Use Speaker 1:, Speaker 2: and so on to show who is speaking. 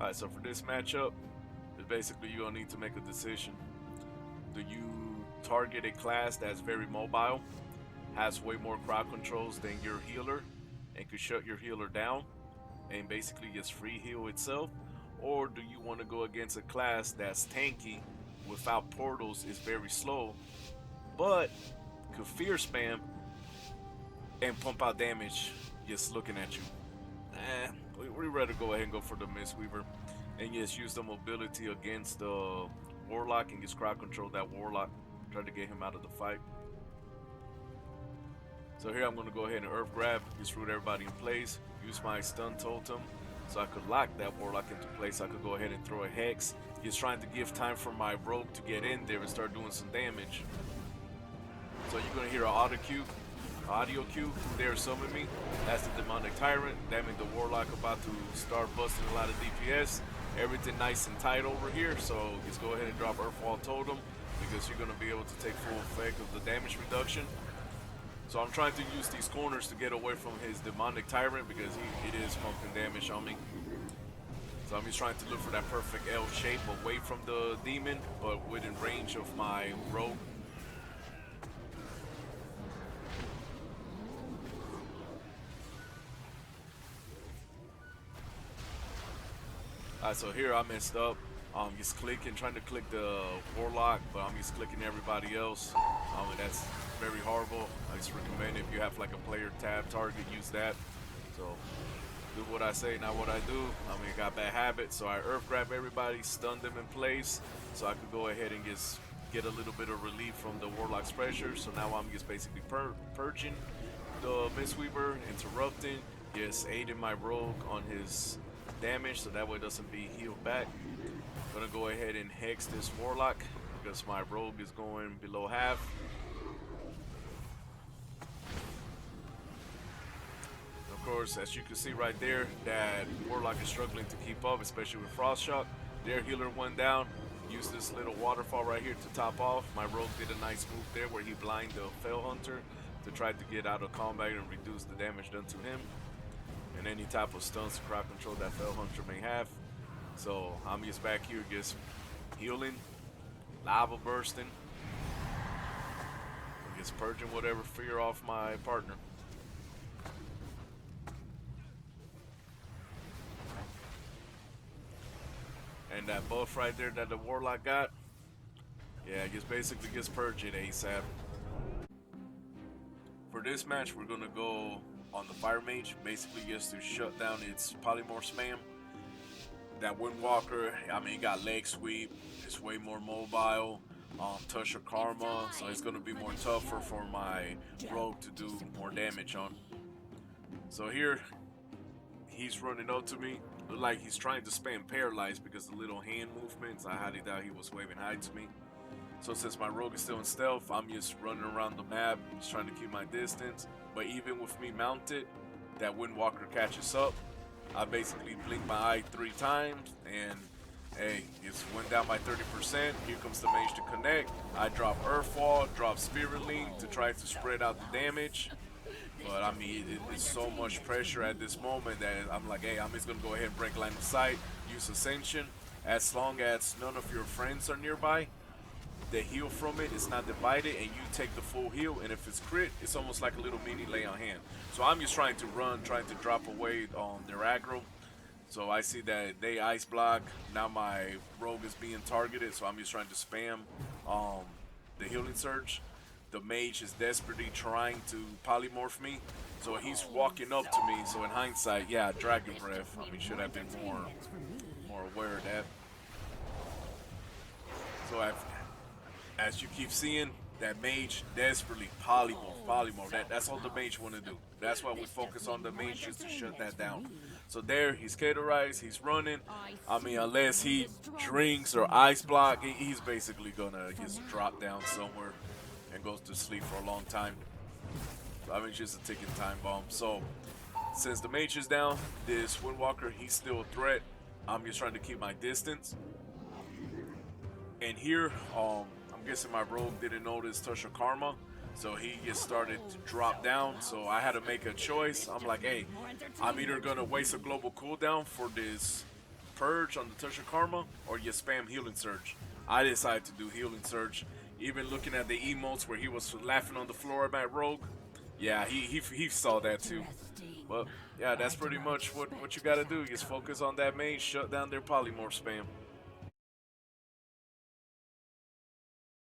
Speaker 1: Alright, so for this matchup, it's basically you're gonna need to make a decision. Do you target a class that's very mobile, has way more crowd controls than your healer, and could shut your healer down, and basically just free heal itself? Or do you want to go against a class that's tanky, without portals, is very slow, but could fear spam and pump out damage just looking at you? We'd rather go ahead and go for the Mistweaver and just use the mobility against the Warlock and just crowd control that Warlock. Try to get him out of the fight. So here I'm going to go ahead and Earth Grab, just root everybody in place, use my stun totem so I could lock that Warlock into place. I could go ahead and throw a Hex, just trying to give time for my Rogue to get in there and start doing some damage. So you're going to hear an audio cue, there summon me. That's the Demonic Tyrant. That means the Warlock about to start busting a lot of DPS. Everything nice and tight over here, so just go ahead and drop Earthwall Totem because you're going to be able to take full effect of the damage reduction. So I'm trying to use these corners to get away from his Demonic Tyrant because it is pumping damage on me. So I'm just trying to look for that perfect L shape away from the demon, but within range of my Rogue. Alright, so here I messed up. Just trying to click the Warlock, but I'm just clicking everybody else. And that's very horrible. I just recommend if you have like a player tab target, use that. So do what I say, not what I do. I got bad habits, so I Earth Grab everybody, stun them in place, so I could go ahead and just get a little bit of relief from the Warlock's pressure. So now I'm just basically purging the Mistweaver, interrupting, just aiding my Rogue on his damage, so that way it doesn't be healed back. I'm gonna go ahead and Hex this Warlock because my Rogue is going below half. Of course, as you can see right there, that Warlock is struggling to keep up, especially with Frost Shock. Their healer went down. Use this little waterfall right here to top off. My Rogue did a nice move there where he blinded the Fell Hunter to try to get out of combat and reduce the damage done to him, and any type of stuns to crowd control that Fell Hunter may have. So I'm just back here just healing, lava bursting, just purging whatever fear off my partner. And that buff right there that the Warlock got, yeah, just basically just purge it ASAP. For this match, we're gonna go on the Fire Mage, basically just to shut down its polymorph spam. That Windwalker, he got leg sweep, it's way more mobile, touch of karma, so it's gonna be more tougher for my Rogue to do more damage on. So here, he's running up to me, look like he's trying to spam paralyze because the little hand movements, I highly doubt he was waving hi to me. So since my Rogue is still in stealth, I'm just running around the map, just trying to keep my distance. But even with me mounted, that Windwalker catches up. I basically blink my eye 3 times, and hey, it's went down by 30%. Here comes the Mage to connect. I drop Earthfall, drop Spirit Link to try to spread out the damage. But it's so much pressure at this moment that I'm like, hey, I'm just gonna go ahead and break line of sight, use Ascension. As long as none of your friends are nearby, the heal from it is not divided, and you take the full heal. And if it's crit, it's almost like a little mini lay on hand. So I'm just trying to run, trying to drop away on their aggro. So I see that they ice block. Now my Rogue is being targeted, so I'm just trying to spam the healing surge. The Mage is desperately trying to polymorph me, so he's walking up to me. So in hindsight, yeah, Dragon Breath. Should have been more aware of that. So as you keep seeing, that Mage desperately polymorph. That's all the Mage want to do. That's why we focus on the Mage, just to shut that down. So there, he's categorized, he's running. Unless he drinks or ice block, he's basically gonna just drop down somewhere and goes to sleep for a long time. So it's just a ticking time bomb. So since the Mage is down, this Windwalker, he's still a threat. I'm just trying to keep my distance. And here, I'm guessing my Rogue didn't notice Touch of Karma, so he just started to drop down. So I had to make a choice. I'm like, hey, I'm either gonna waste a global cooldown for this Purge on the Touch of Karma, or you spam Healing Surge. I decided to do Healing Surge. Even looking at the emotes where he was laughing on the floor at my rogue, yeah, he saw that too. But yeah, that's pretty much what you gotta do. Just focus on that mage, shut down their polymorph spam.